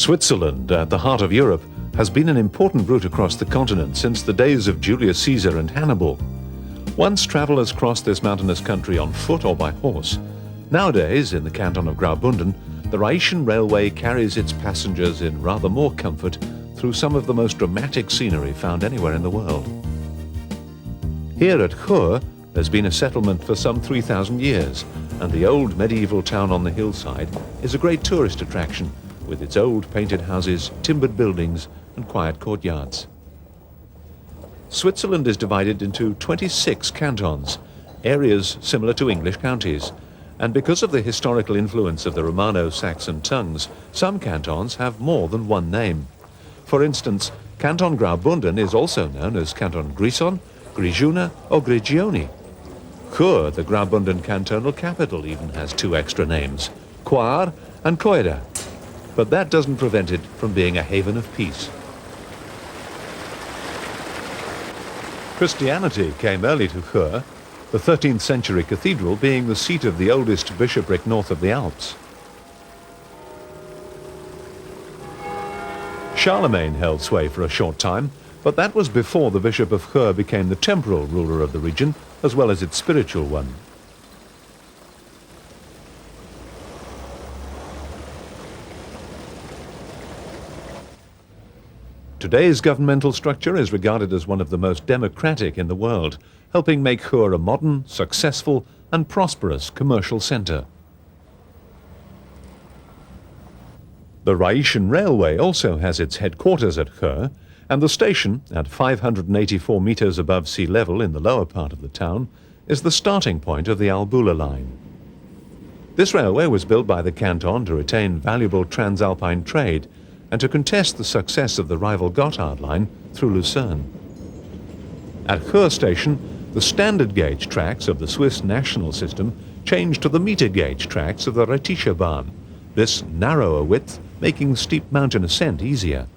Switzerland, at the heart of Europe, has been an important route across the continent since the days of Julius Caesar and Hannibal. Once travellers crossed this mountainous country on foot or by horse. Nowadays, in the canton of Graubünden, the Rhaetian Railway carries its passengers in rather more comfort through some of the most dramatic scenery found anywhere in the world. Here at Chur, there's been a settlement for some 3,000 years, and the old medieval town on the hillside is a great tourist attraction, with its old painted houses, timbered buildings, and quiet courtyards. Switzerland is divided into 26 cantons, areas similar to English counties, and because of the historical influence of the Romano-Saxon tongues, some cantons have more than one name. For instance, Canton Graubünden is also known as Canton Grison, Grigiuna, or Grigioni. Chur, the Graubünden cantonal capital, even has two extra names, Coire and Coira. But that doesn't prevent it from being a haven of peace. Christianity came early to Chur, the 13th century cathedral being the seat of the oldest bishopric north of the Alps. Charlemagne held sway for a short time, but that was before the Bishop of Chur became the temporal ruler of the region, as well as its spiritual one. Today's governmental structure is regarded as one of the most democratic in the world, helping make Chur a modern, successful and prosperous commercial centre. The Rhaetian Railway also has its headquarters at Chur, and the station, at 584 metres above sea level in the lower part of the town, is the starting point of the Albula line. This railway was built by the canton to retain valuable transalpine trade and to contest the success of the rival Gotthard line through Lucerne. At Chur station, the standard gauge tracks of the Swiss national system changed to the meter gauge tracks of the Rhaetische Bahn, this narrower width making steep mountain ascent easier.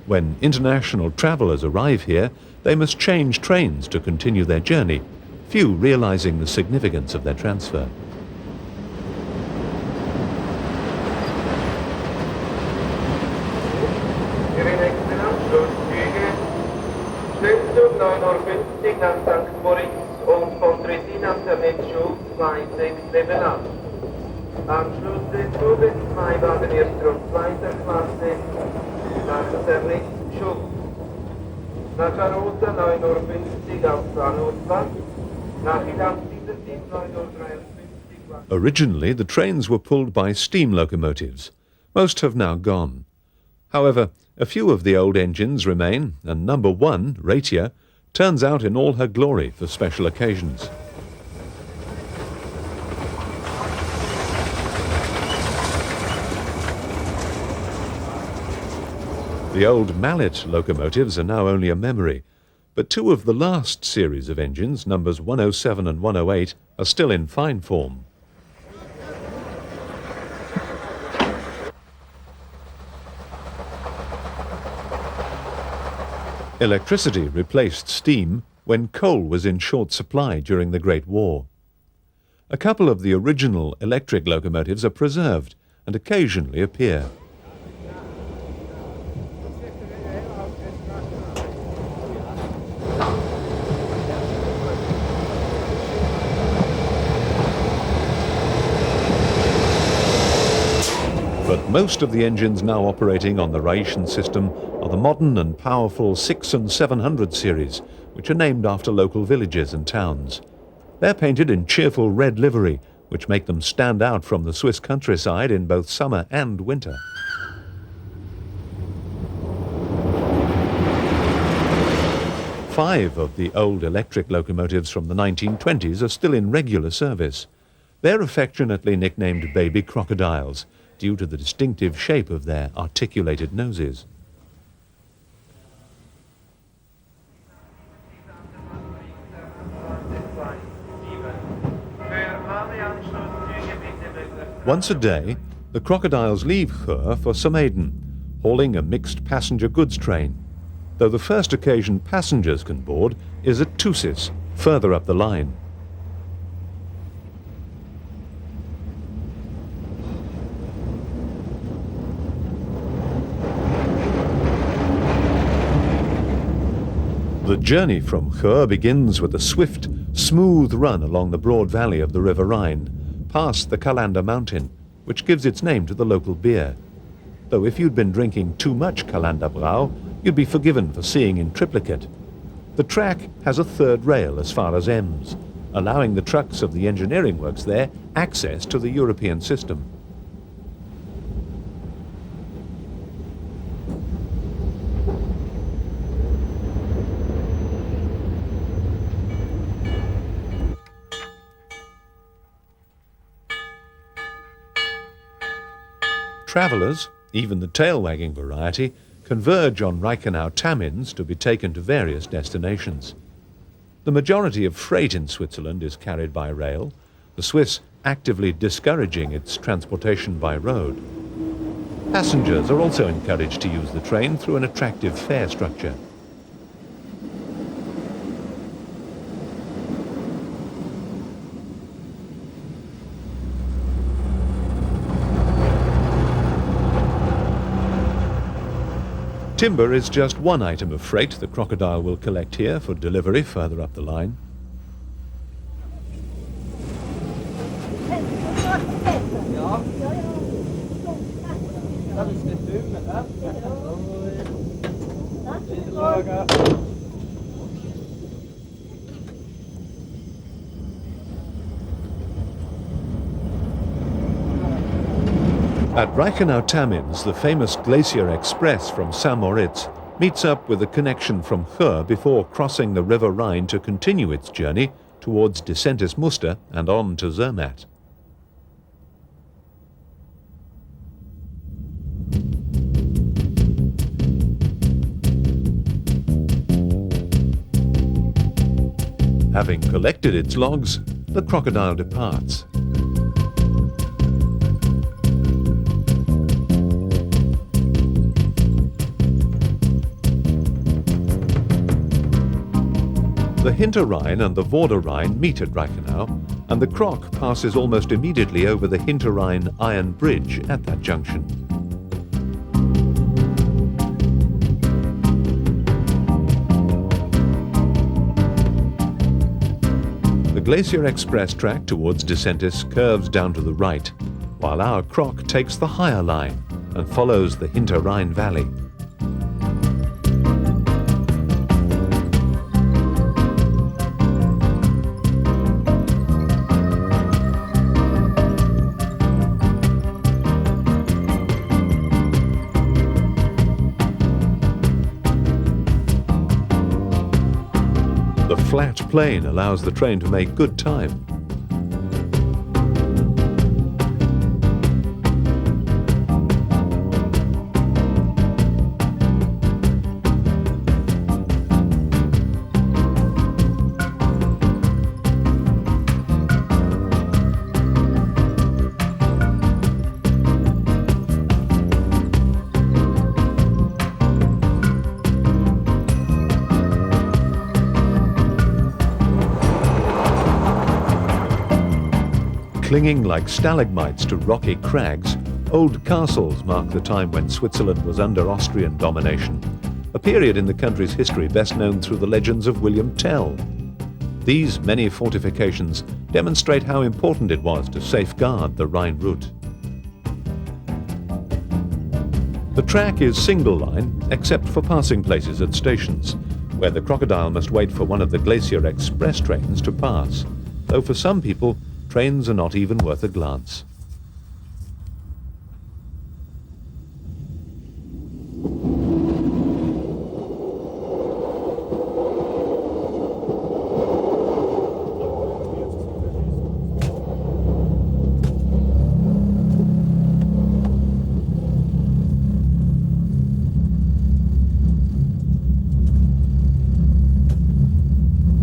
When international travellers arrive here, they must change trains to continue their journey, few realising the significance of their transfer. Nach St. Moritz und von Tressin am Terminschub 267 Anschluss des Zuges 2 Wagen erster und zweiter Klasse nach Terminschub. Nach Arosa 9:50 Uhr auf Bahnhofsplatz, nach Ilanz-Diedersee 9:53 Uhr. Originally, the trains were pulled by steam locomotives. Most have now gone. However, a few of the old engines remain, and number 1, Rhaetia, turns out in all her glory for special occasions. The old mallet locomotives are now only a memory, but 2 of the last series of engines, numbers 107 and 108, are still in fine form. Electricity replaced steam when coal was in short supply during the Great War. A couple of the original electric locomotives are preserved and occasionally appear. But most of the engines now operating on the Rhaetian system are the modern and powerful 600 and 700 series, which are named after local villages and towns. They're painted in cheerful red livery, which make them stand out from the Swiss countryside in both summer and winter. Five of the old electric locomotives from the 1920s are still in regular service. They're affectionately nicknamed baby crocodiles, due to the distinctive shape of their articulated noses. Once a day, the crocodiles leave Chur for Somaden, hauling a mixed passenger goods train, though the first occasion passengers can board is at Thusis, further up the line. The journey from Chur begins with a swift, smooth run along the broad valley of the River Rhine, past the Kalander mountain, which gives its name to the local beer. Though if you'd been drinking too much Kalanderbrau, you'd be forgiven for seeing in triplicate. The track has a third rail as far as Ems, allowing the trucks of the engineering works there access to the European system. Travellers, even the tail-wagging variety, converge on Reichenau-Tamins to be taken to various destinations. The majority of freight in Switzerland is carried by rail, the Swiss actively discouraging its transportation by road. Passengers are also encouraged to use the train through an attractive fare structure. Timber is just one item of freight the crocodile will collect here for delivery further up the line. At Reichenau-Tamins, the famous Glacier Express from St. Moritz meets up with a connection from Chur before crossing the River Rhine to continue its journey towards Disentis Muster and on to Zermatt. Having collected its logs, the crocodile departs. The Hinterrhein and the Vorderrhein meet at Reichenau, and the Croc passes almost immediately over the Hinterrhein Iron Bridge at that junction. The Glacier Express track towards Disentis curves down to the right, while our Croc takes the higher line and follows the Hinterrhein Valley. The flat plain allows the train to make good time. Clinging like stalagmites to rocky crags, old castles mark the time when Switzerland was under Austrian domination, a period in the country's history best known through the legends of William Tell. These many fortifications demonstrate how important it was to safeguard the Rhine route. The track is single line, except for passing places at stations, where the crocodile must wait for one of the Glacier Express trains to pass, though for some people, trains are not even worth a glance.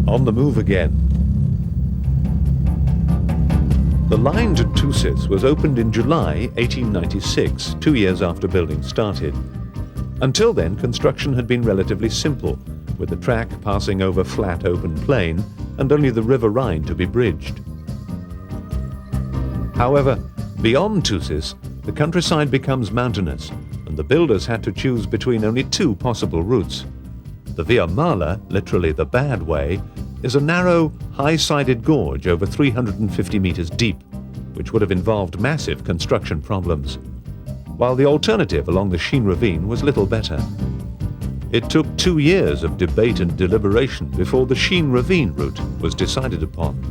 On the move again. The line to Thusis was opened in July 1896, 2 years after building started. Until then, construction had been relatively simple, with the track passing over flat open plain and only the River Rhine to be bridged. However, beyond Thusis, the countryside becomes mountainous, and the builders had to choose between only two possible routes. The Via Mala, literally the bad way, is a narrow, high-sided gorge over 350 meters deep, which would have involved massive construction problems, while the alternative along the Sheen Ravine was little better. It took 2 years of debate and deliberation before the Sheen Ravine route was decided upon.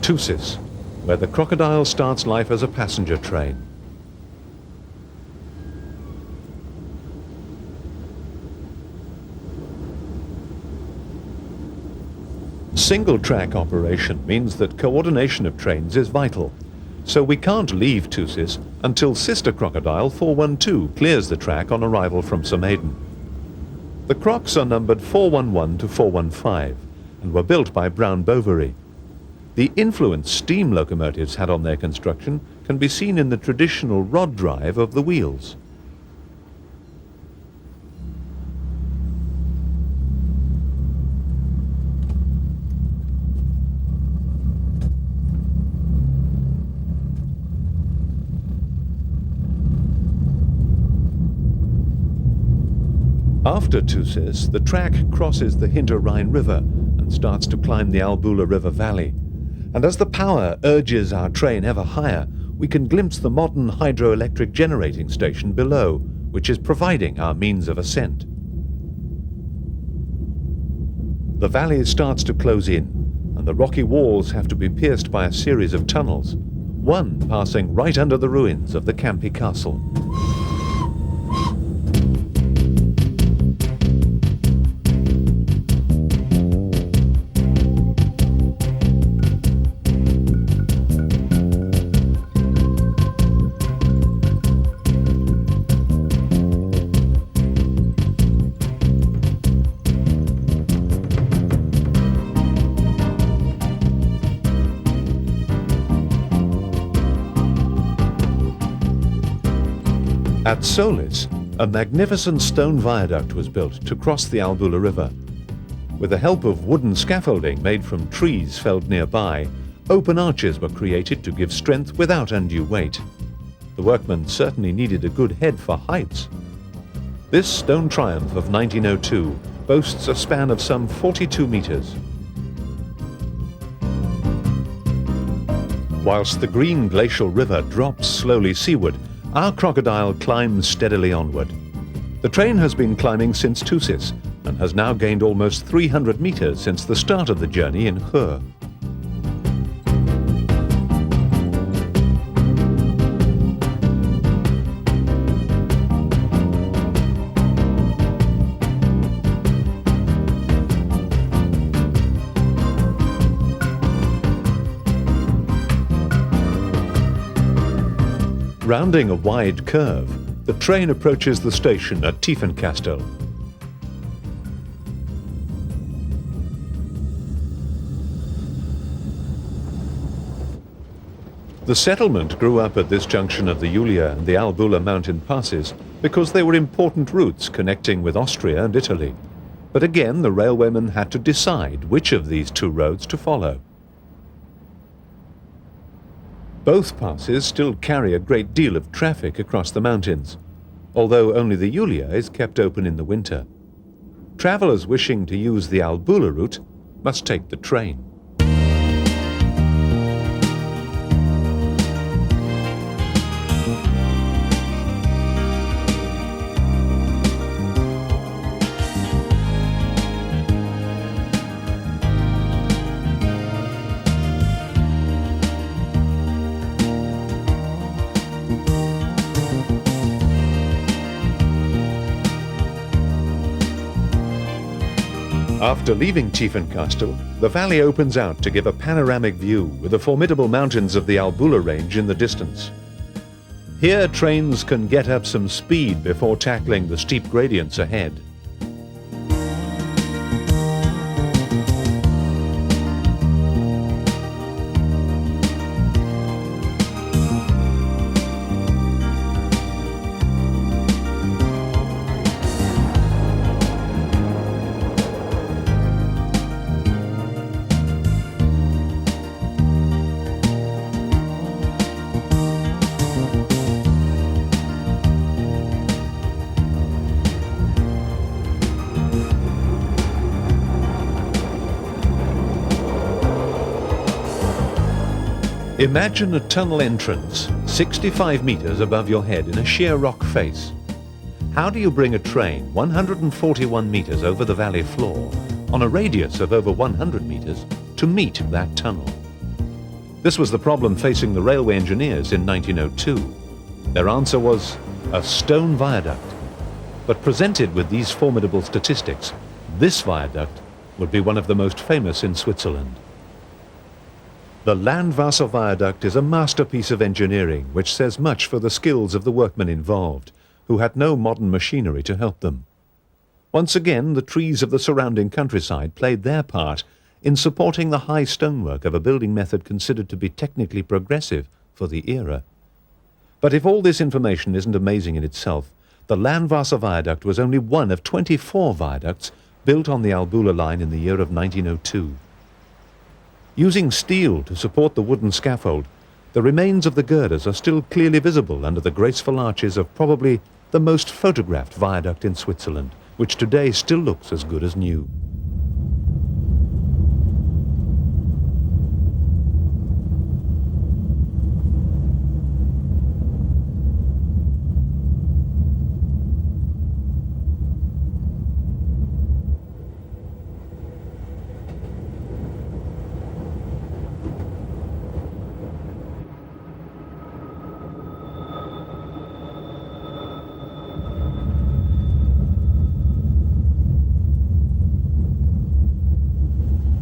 Thusis, where the crocodile starts life as a passenger train. Single-track operation means that coordination of trains is vital, so we can't leave Thusis until sister crocodile 412 clears the track on arrival from Somaden. The crocs are numbered 411 to 415 and were built by Brown Bovary. The influence steam locomotives had on their construction can be seen in the traditional rod drive of the wheels. After Thusis, the track crosses the Hinter Rhine River and starts to climb the Albula River valley. And as the power urges our train ever higher, we can glimpse the modern hydroelectric generating station below, which is providing our means of ascent. The valley starts to close in, and the rocky walls have to be pierced by a series of tunnels, one passing right under the ruins of the Campi Castle. At Solis, a magnificent stone viaduct was built to cross the Albula River. With the help of wooden scaffolding made from trees felled nearby, open arches were created to give strength without undue weight. The workmen certainly needed a good head for heights. This stone triumph of 1902 boasts a span of some 42 meters. Whilst the green glacial river drops slowly seaward, our crocodile climbs steadily onward. The train has been climbing since Thusis and has now gained almost 300 meters since the start of the journey in Chur. Rounding a wide curve, the train approaches the station at Tiefenkastel. The settlement grew up at this junction of the Julia and the Albula mountain passes because they were important routes connecting with Austria and Italy. But again, the railwaymen had to decide which of these two roads to follow. Both passes still carry a great deal of traffic across the mountains, although only the Julia is kept open in the winter. Travelers wishing to use the Albula route must take the train. After leaving Tiefenkastel, the valley opens out to give a panoramic view with the formidable mountains of the Albula range in the distance. Here trains can get up some speed before tackling the steep gradients ahead. Imagine a tunnel entrance 65 meters above your head in a sheer rock face. How do you bring a train 141 meters over the valley floor on a radius of over 100 meters to meet that tunnel? This was the problem facing the railway engineers in 1902. Their answer was a stone viaduct. But presented with these formidable statistics, this viaduct would be one of the most famous in Switzerland. The Landwasser Viaduct is a masterpiece of engineering which says much for the skills of the workmen involved, who had no modern machinery to help them. Once again, the trees of the surrounding countryside played their part in supporting the high stonework of a building method considered to be technically progressive for the era. But if all this information isn't amazing in itself, the Landwasser Viaduct was only one of 24 viaducts built on the Albula line in the year of 1902. Using steel to support the wooden scaffold, the remains of the girders are still clearly visible under the graceful arches of probably the most photographed viaduct in Switzerland, which today still looks as good as new.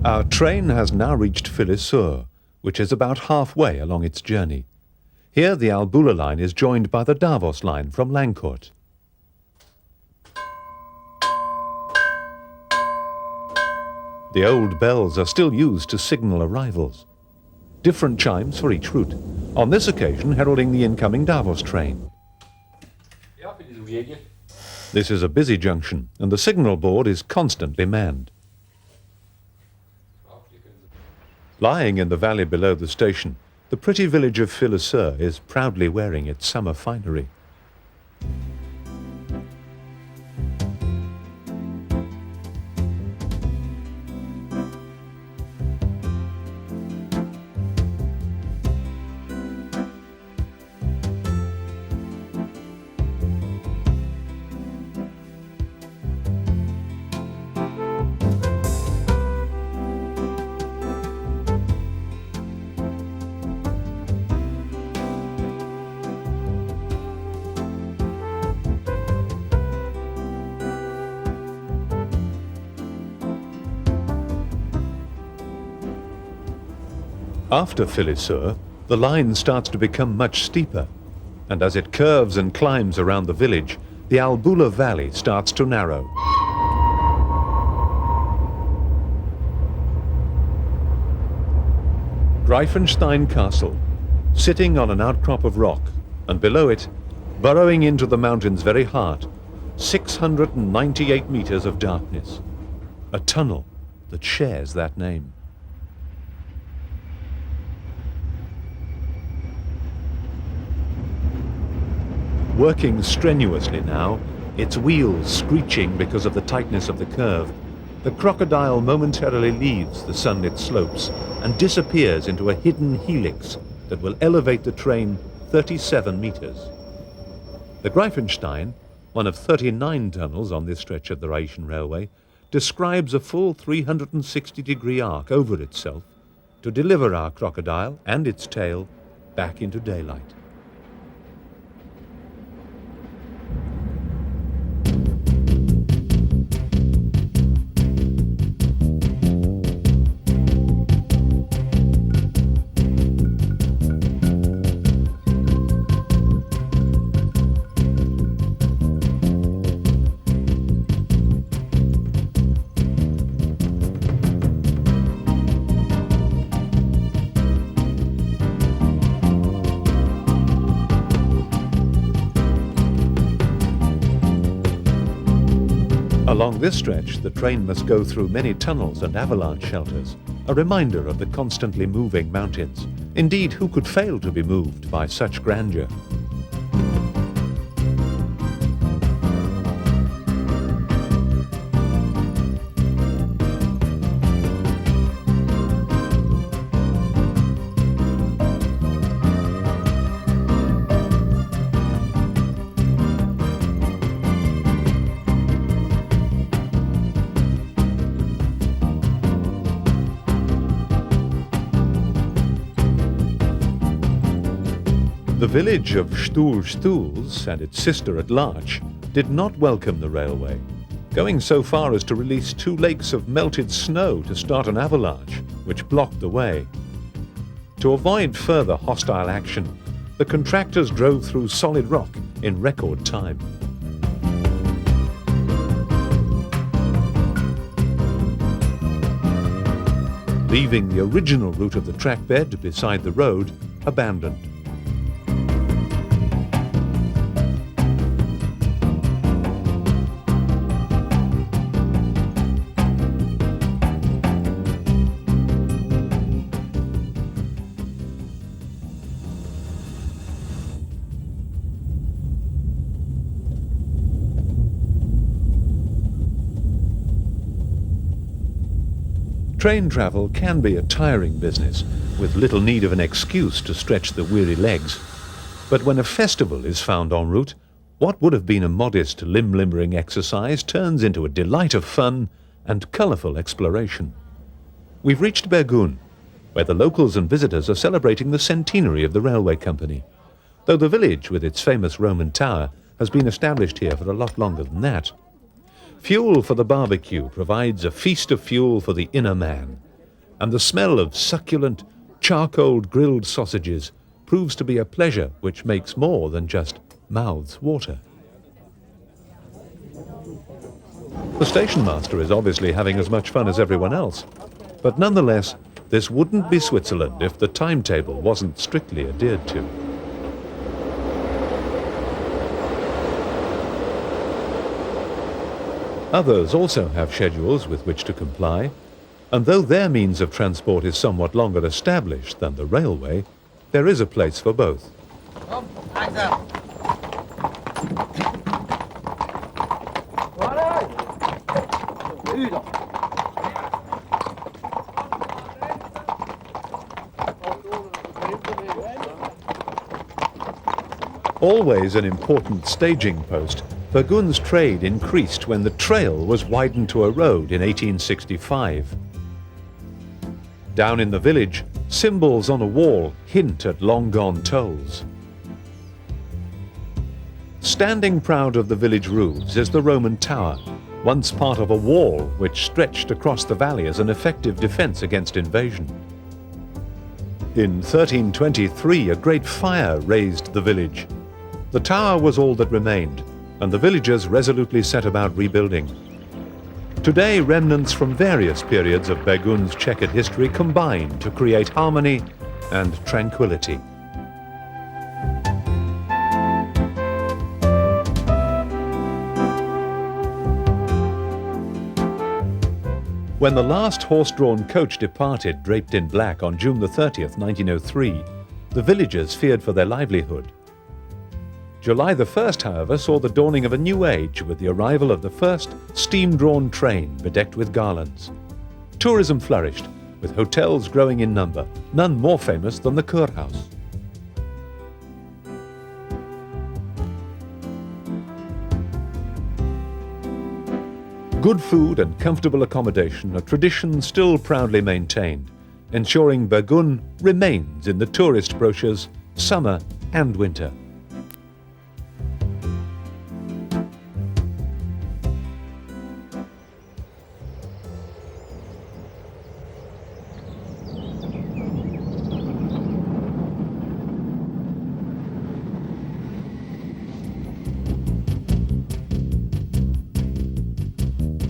Our train has now reached Philly-sur, which is about halfway along its journey. Here the Albula line is joined by the Davos line from Langcourt. The old bells are still used to signal arrivals. Different chimes for each route, on this occasion heralding the incoming Davos train. This is a busy junction, and the signal board is constantly manned. Lying in the valley below the station, the pretty village of Philly-sur is proudly wearing its summer finery. After Philly-sur, the line starts to become much steeper, and as it curves and climbs around the village, the Albula valley starts to narrow. Greifenstein Castle, sitting on an outcrop of rock, and below it, burrowing into the mountain's very heart, 698 meters of darkness. A tunnel that shares that name. Working strenuously now, its wheels screeching because of the tightness of the curve, the crocodile momentarily leaves the sunlit slopes and disappears into a hidden helix that will elevate the train 37 meters. The Greifenstein, one of 39 tunnels on this stretch of the Rhaetian Railway, describes a full 360-degree arc over itself to deliver our crocodile and its tail back into daylight. Along this stretch, the train must go through many tunnels and avalanche shelters, a reminder of the constantly moving mountains. Indeed, who could fail to be moved by such grandeur? The village of Stuls and its sister at Larch did not welcome the railway, going so far as to release 2 lakes of melted snow to start an avalanche, which blocked the way. To avoid further hostile action, the contractors drove through solid rock in record time. Leaving the original route of the trackbed beside the road abandoned. Train travel can be a tiring business, with little need of an excuse to stretch the weary legs. But when a festival is found en route, what would have been a modest limb-limbering exercise turns into a delight of fun and colourful exploration. We've reached Bergun, where the locals and visitors are celebrating the centenary of the railway company, though the village, with its famous Roman tower, has been established here for a lot longer than that. Fuel for the barbecue provides a feast of fuel for the inner man, and the smell of succulent, charcoal-grilled sausages proves to be a pleasure which makes more than just mouths water. The station master is obviously having as much fun as everyone else, but nonetheless, this wouldn't be Switzerland if the timetable wasn't strictly adhered to. Others also have schedules with which to comply, and though their means of transport is somewhat longer established than the railway, there is a place for both. Always an important staging post, Bergun's trade increased when the trail was widened to a road in 1865. Down in the village, symbols on a wall hint at long-gone tolls. Standing proud of the village roofs is the Roman tower, once part of a wall which stretched across the valley as an effective defense against invasion. In 1323, a great fire razed the village. The tower was all that remained, and the villagers resolutely set about rebuilding. Today, remnants from various periods of Bergun's checkered history combine to create harmony and tranquility. When the last horse-drawn coach departed draped in black on June the 30th, 1903, the villagers feared for their livelihood. July the 1st, however, saw the dawning of a new age with the arrival of the first steam-drawn train bedecked with garlands. Tourism flourished, with hotels growing in number, none more famous than the Kurhaus. Good food and comfortable accommodation are traditions still proudly maintained, ensuring Bergun remains in the tourist brochures summer and winter.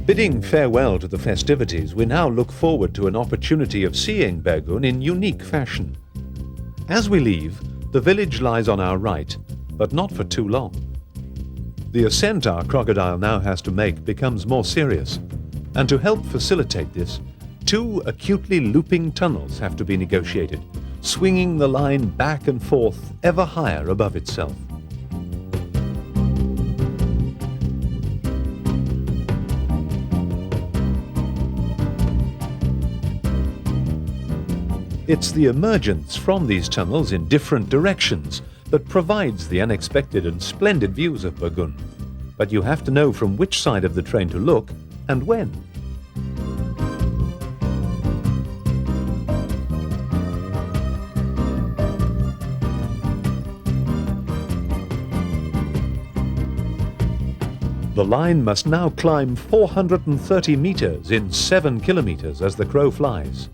Bidding farewell to the festivities, we now look forward to an opportunity of seeing Bergun in unique fashion. As we leave, the village lies on our right, but not for too long. The ascent our crocodile now has to make becomes more serious, and to help facilitate this, 2 acutely looping tunnels have to be negotiated, swinging the line back and forth ever higher above itself. It's the emergence from these tunnels in different directions that provides the unexpected and splendid views of Bergun. But you have to know from which side of the train to look and when. The line must now climb 430 meters in 7 kilometers as the crow flies.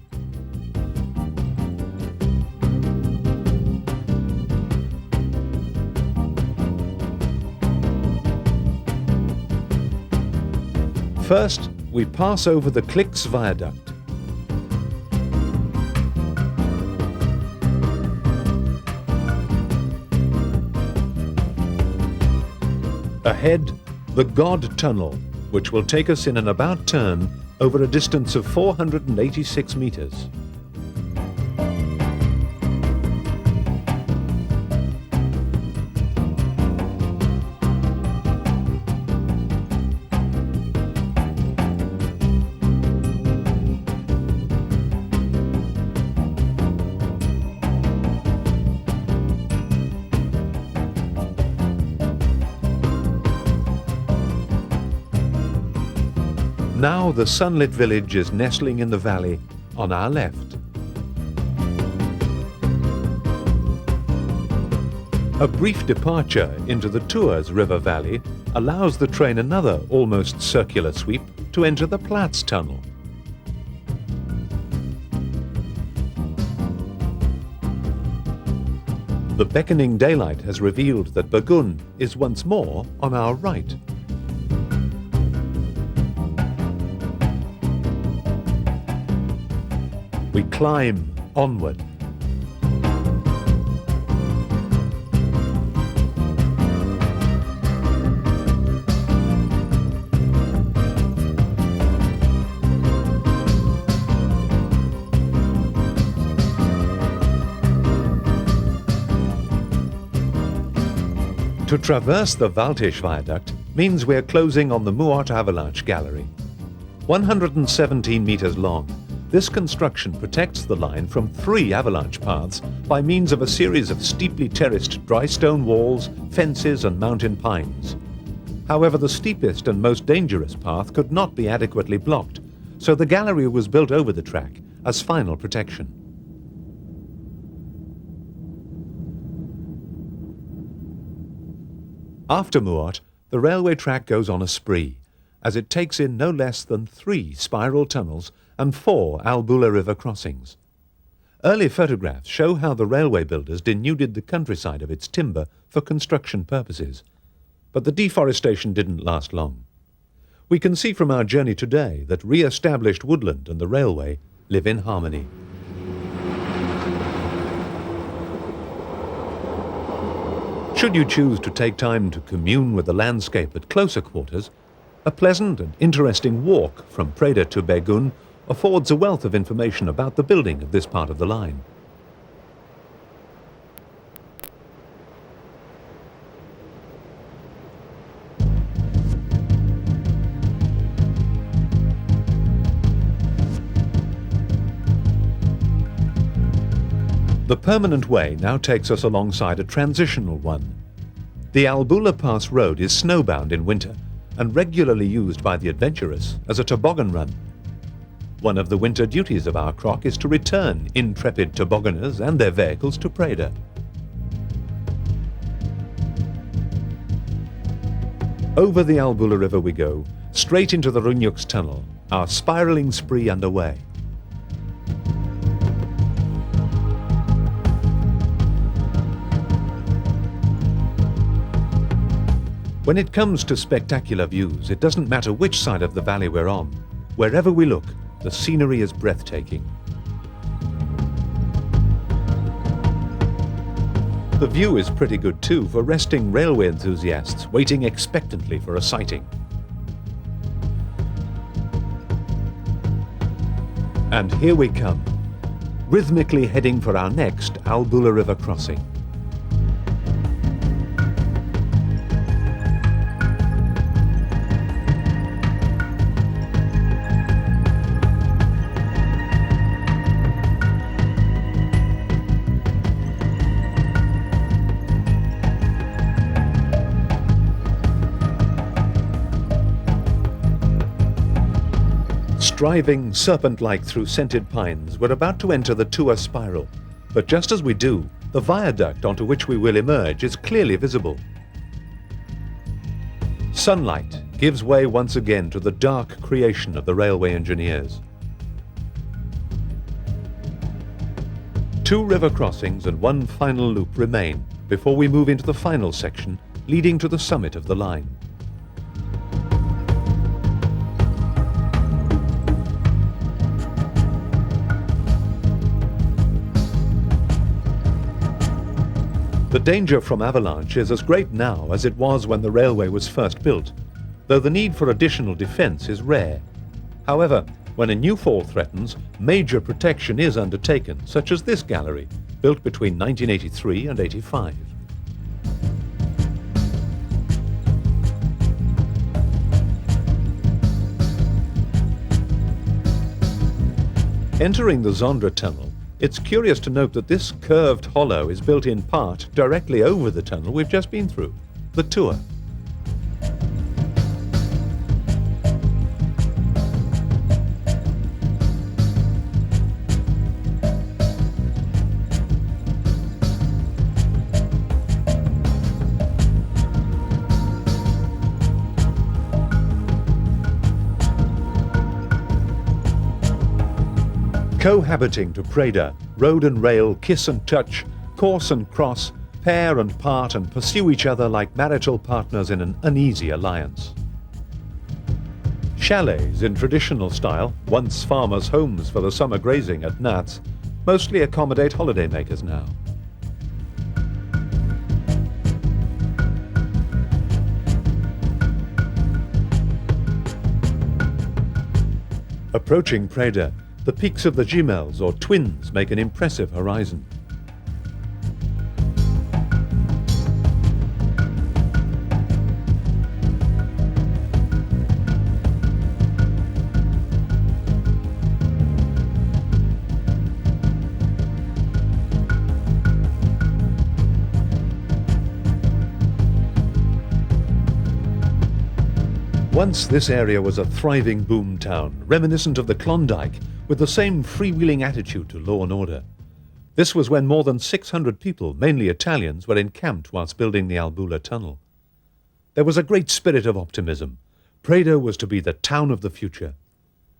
First, we pass over the Klix Viaduct. Ahead, the God Tunnel, which will take us in an about turn over a distance of 486 meters. Now the sunlit village is nestling in the valley on our left. A brief departure into the Tours River Valley allows the train another almost circular sweep to enter the Platz Tunnel. The beckoning daylight has revealed that Burgund is once more on our right. We climb onward. To traverse the Waldtisch Viaduct means we're closing on the Muort Avalanche Gallery. 117 meters long, this construction protects the line from 3 avalanche paths by means of a series of steeply terraced dry stone walls, fences and mountain pines. However, the steepest and most dangerous path could not be adequately blocked, so the gallery was built over the track as final protection. After Muort, the railway track goes on a spree, as it takes in no less than 3 spiral tunnels and 4 Albula River crossings. Early photographs show how the railway builders denuded the countryside of its timber for construction purposes. But the deforestation didn't last long. We can see from our journey today that re-established woodland and the railway live in harmony. Should you choose to take time to commune with the landscape at closer quarters, a pleasant and interesting walk from Preda to Burgund affords a wealth of information about the building of this part of the line. The permanent way now takes us alongside a transitional one. The Albula Pass Road is snowbound in winter and regularly used by the adventurous as a toboggan run. One of the winter duties of our croc is to return intrepid tobogganers and their vehicles to Preda. Over the Albula River we go, straight into the Runjux Tunnel, our spiralling spree underway. When it comes to spectacular views, it doesn't matter which side of the valley we're on. Wherever we look, the scenery is breathtaking. The view is pretty good too for resting railway enthusiasts waiting expectantly for a sighting. And here we come, rhythmically heading for our next Albula River crossing. Driving serpent-like through scented pines, we're about to enter the Tours spiral. But just as we do, the viaduct onto which we will emerge is clearly visible. Sunlight gives way once again to the dark creation of the railway engineers. 2 river crossings and 1 final loop remain before we move into the final section leading to the summit of the line. The danger from avalanche is as great now as it was when the railway was first built, though the need for additional defence is rare. However, when a new fall threatens, major protection is undertaken, such as this gallery, built between 1983 and 85. Entering the Zondra tunnel, it's curious to note that this curved hollow is built in part directly over the tunnel we've just been through, the Tour. Cohabiting to Preda, road and rail kiss and touch, course and cross, pair and part and pursue each other like marital partners in an uneasy alliance. Chalets in traditional style, once farmers' homes for the summer grazing at Nats, mostly accommodate holidaymakers now. Approaching Preda, the peaks of the Jumels or Twins make an impressive horizon. Once this area was a thriving boom town, reminiscent of the Klondike, with the same freewheeling attitude to law and order. This was when more than 600 people, mainly Italians, were encamped whilst building the Albula tunnel. There was a great spirit of optimism. Preda was to be the town of the future.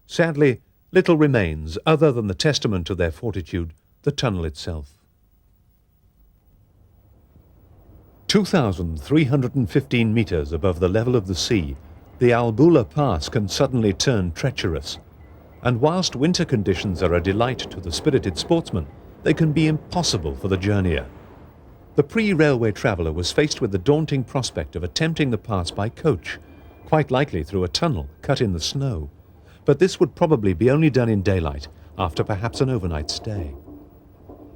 Sadly, little remains other than the testament to their fortitude, the tunnel itself. 2,315 meters above the level of the sea, the Albula Pass can suddenly turn treacherous. And whilst winter conditions are a delight to the spirited sportsman, they can be impossible for the journeyer. The pre-railway traveller was faced with the daunting prospect of attempting the pass by coach, quite likely through a tunnel cut in the snow. But this would probably be only done in daylight, after perhaps an overnight stay.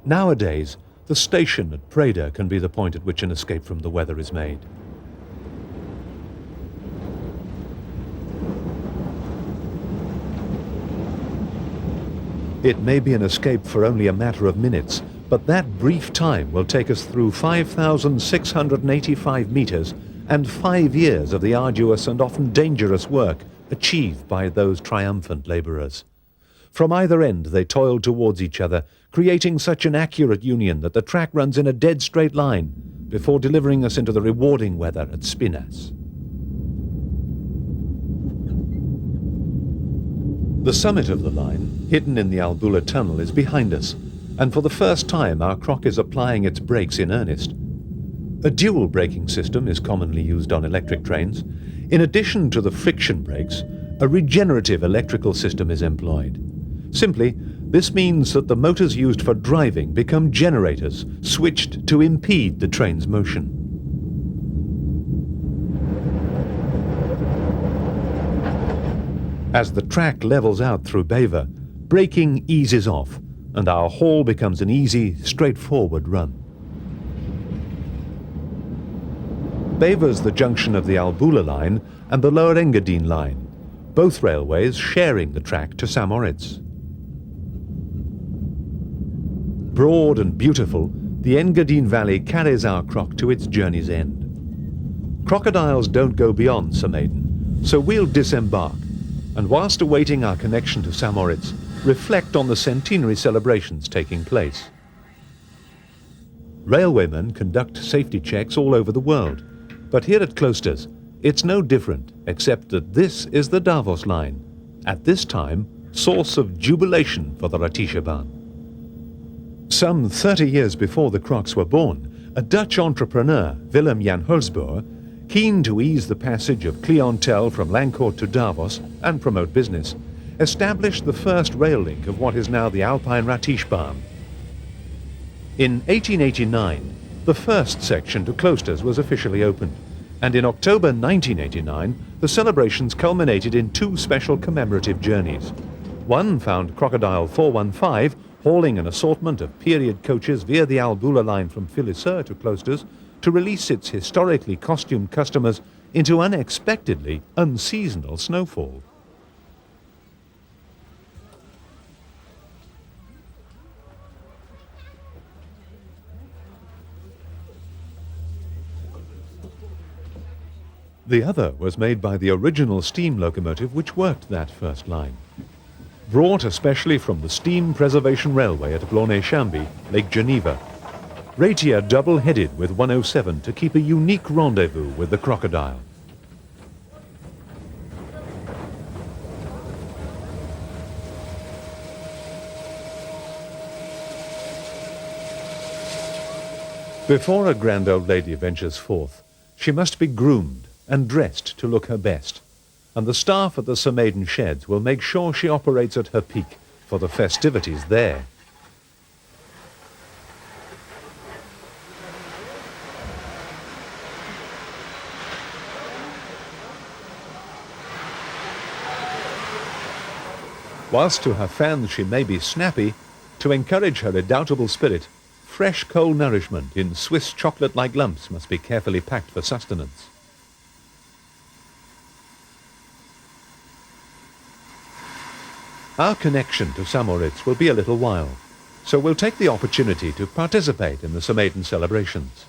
Nowadays, the station at Preda can be the point at which an escape from the weather is made. It may be an escape for only a matter of minutes, but that brief time will take us through 5,685 meters and 5 years of the arduous and often dangerous work achieved by those triumphant labourers. From either end they toiled towards each other, creating such an accurate union that the track runs in a dead straight line before delivering us into the rewarding weather at Spinas. The summit of the line, hidden in the Albula tunnel, is behind us, and for the first time our croc is applying its brakes in earnest. A dual braking system is commonly used on electric trains. In addition to the friction brakes, a regenerative electrical system is employed. Simply, this means that the motors used for driving become generators switched to impede the train's motion. As the track levels out through Beva, braking eases off, and our haul becomes an easy, straightforward run. Beva's the junction of the Albula line and the Lower Engadine line, both railways sharing the track to St. Moritz. Broad and beautiful, the Engadine Valley carries our croc to its journey's end. Crocodiles don't go beyond Maiden, so we'll disembark, and whilst awaiting our connection to St. Moritz, reflect on the centenary celebrations taking place. Railwaymen conduct safety checks all over the world, but here at Klosters, It's no different, except that this is the Davos line, at this time source of jubilation for the Ratishebahn. Some 30 years before the Crocs were born, a Dutch entrepreneur, Willem Jan Hulsboer, keen to ease the passage of clientele from Lancourt to Davos and promote business, established the first rail link of what is now the Alpine Ratishebahn. In 1889, the first section to Kloosters was officially opened, and in October 1989, the celebrations culminated in two special commemorative journeys. One found Crocodile 415 hauling an assortment of period coaches via the Albula line from Philisseur to Kloosters to release its historically costumed customers into unexpectedly unseasonal snowfall. The other was made by the original steam locomotive which worked that first line. Brought especially from the Steam Preservation Railway at Blonay-Chambly, Lake Geneva, Ratia double-headed with 107 to keep a unique rendezvous with the Crocodile. Before a grand old lady ventures forth, she must be groomed and dressed to look her best, and the staff at the Sir Maiden Sheds will make sure she operates at her peak for the festivities there. Whilst to her fans she may be snappy, to encourage her redoubtable spirit, fresh cold nourishment in Swiss chocolate-like lumps must be carefully packed for sustenance. Our connection to Samoritz will be a little while, so we'll take the opportunity to participate in the Sir Maiden celebrations.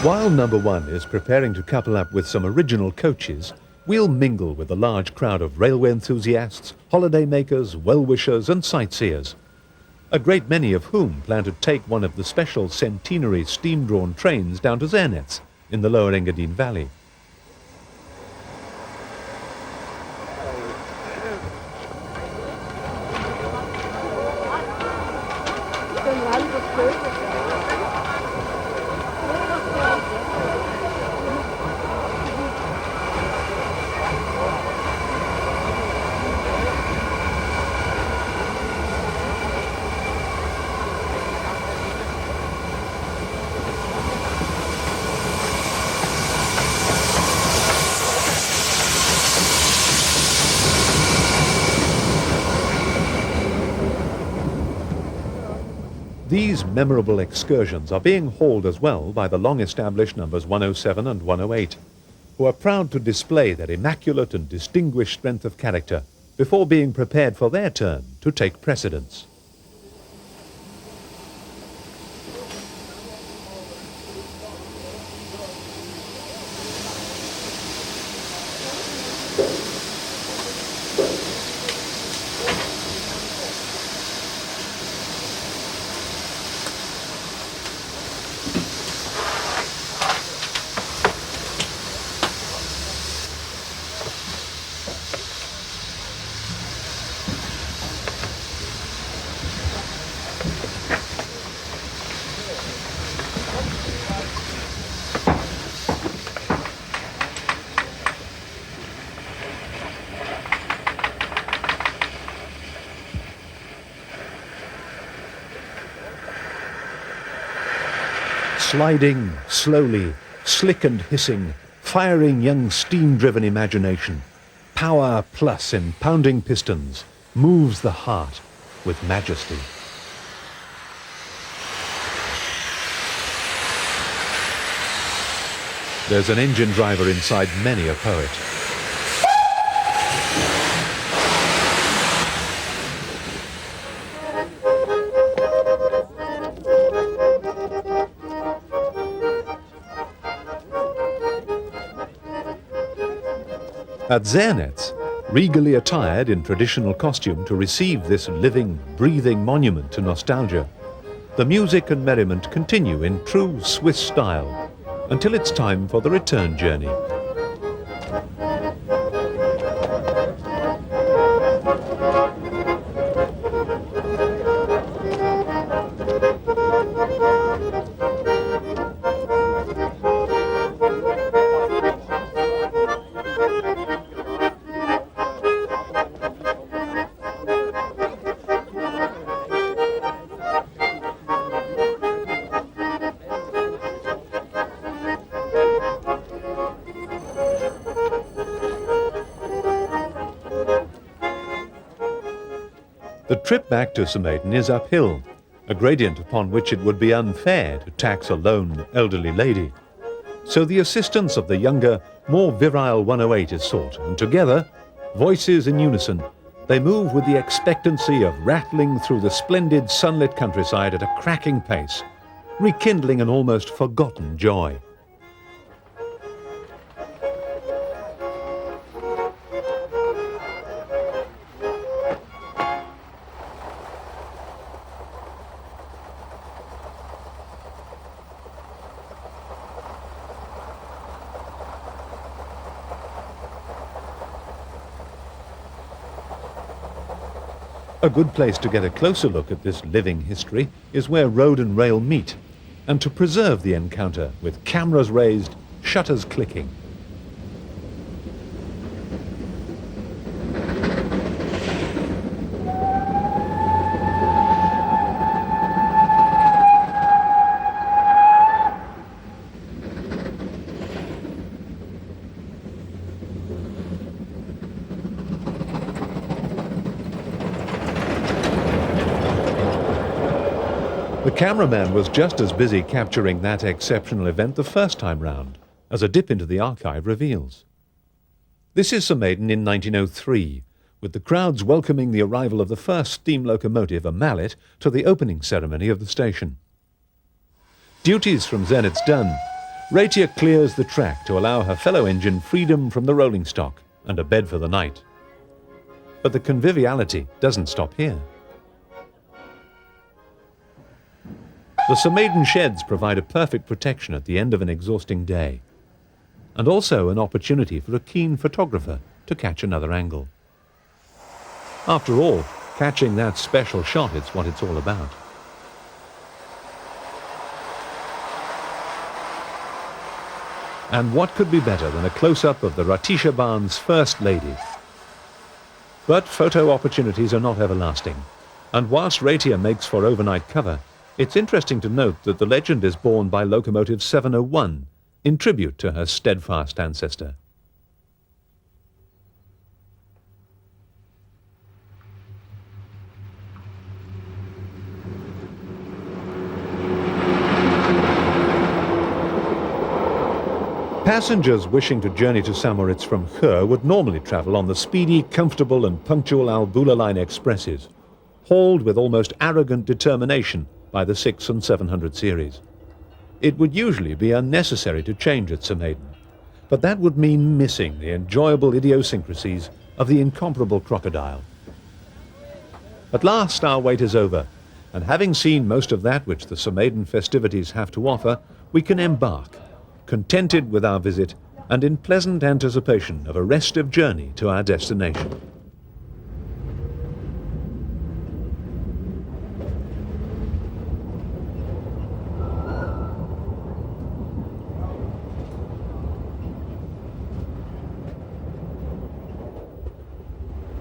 While number one is preparing to couple up with some original coaches, we'll mingle with a large crowd of railway enthusiasts, holiday makers, well-wishers and sightseers, a great many of whom plan to take one of the special centenary steam-drawn trains down to Zernetz in the lower Engadine Valley. These memorable excursions are being hauled as well by the long-established numbers 107 and 108, who are proud to display their immaculate and distinguished strength of character before being prepared for their turn to take precedence. Sliding slowly, slick and hissing, firing young steam-driven imagination, power plus in pounding pistons, moves the heart with majesty. There's an engine driver inside many a poet. At Zernetz, regally attired in traditional costume to receive this living, breathing monument to nostalgia, the music and merriment continue in true Swiss style until it's time for the return journey. The trip back to Somaden is uphill, a gradient upon which it would be unfair to tax a lone elderly lady. So the assistance of the younger, more virile 108 is sought, and together, voices in unison, they move with the expectancy of rattling through the splendid sunlit countryside at a cracking pace, rekindling an almost forgotten joy. A good place to get a closer look at this living history is where road and rail meet, and to preserve the encounter with cameras raised, shutters clicking. The cameraman was just as busy capturing that exceptional event the first time round, as a dip into the archive reveals. This is Somaden in 1903, with the crowds welcoming the arrival of the first steam locomotive, a mallet, to the opening ceremony of the station. Duties from Zenitz done, Ratia clears the track to allow her fellow engine freedom from the rolling stock and a bed for the night. But the conviviality doesn't stop here. The Somaden sheds provide a perfect protection at the end of an exhausting day, and also an opportunity for a keen photographer to catch another angle. After all, catching that special shot is what it's all about. And what could be better than a close-up of the Ratisha Bahn's First Lady? But photo opportunities are not everlasting, and whilst Ratia makes for overnight cover, it's interesting to note that the legend is borne by locomotive 701, in tribute to her steadfast ancestor. Passengers wishing to journey to Samoritz from Chur would normally travel on the speedy, comfortable and punctual Albula line expresses, hauled with almost arrogant determination by the 600 and 700 series. It would usually be unnecessary to change at Somaden, but that would mean missing the enjoyable idiosyncrasies of the incomparable crocodile. At last our wait is over, and having seen most of that which the Somaden festivities have to offer, we can embark, contented with our visit and in pleasant anticipation of a restive journey to our destination.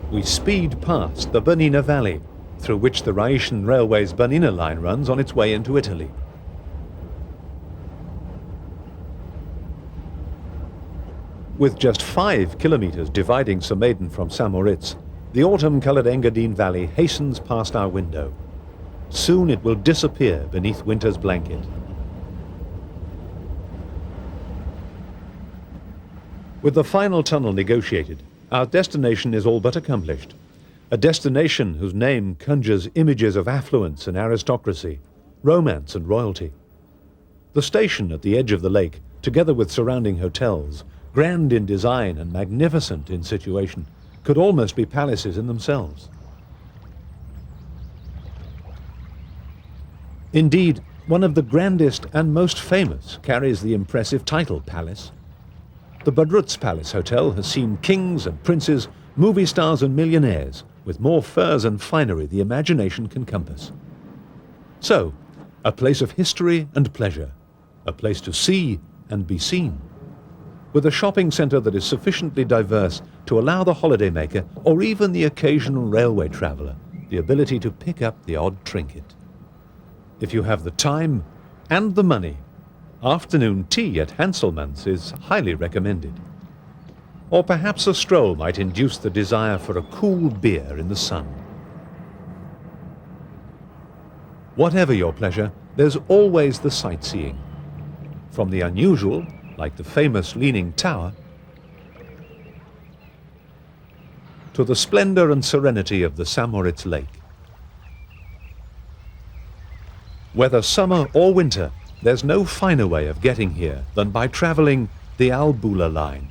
We speed past the Bernina Valley, through which the Rhaetian Railway's Bernina line runs on its way into Italy. With just 5 kilometers dividing Somaden from Samoritz, the autumn-colored Engadine Valley hastens past our window. Soon it will disappear beneath winter's blanket. With the final tunnel negotiated, our destination is all but accomplished. A destination whose name conjures images of affluence and aristocracy, romance and royalty. The station at the edge of the lake, together with surrounding hotels, grand in design and magnificent in situation, could almost be palaces in themselves. Indeed, one of the grandest and most famous carries the impressive title Palace. The Badruz Palace Hotel has seen kings and princes, movie stars and millionaires, with more furs and finery the imagination can compass. So, a place of history and pleasure, a place to see and be seen, with a shopping centre that is sufficiently diverse to allow the holidaymaker or even the occasional railway traveller the ability to pick up the odd trinket. If you have the time and the money, afternoon tea at Hanselmann's is highly recommended. Or perhaps a stroll might induce the desire for a cool beer in the sun. Whatever your pleasure, there's always the sightseeing. From the unusual, like the famous Leaning Tower, to the splendor and serenity of the Samoritz Lake. Whether summer or winter, there's no finer way of getting here than by traveling the Albula line.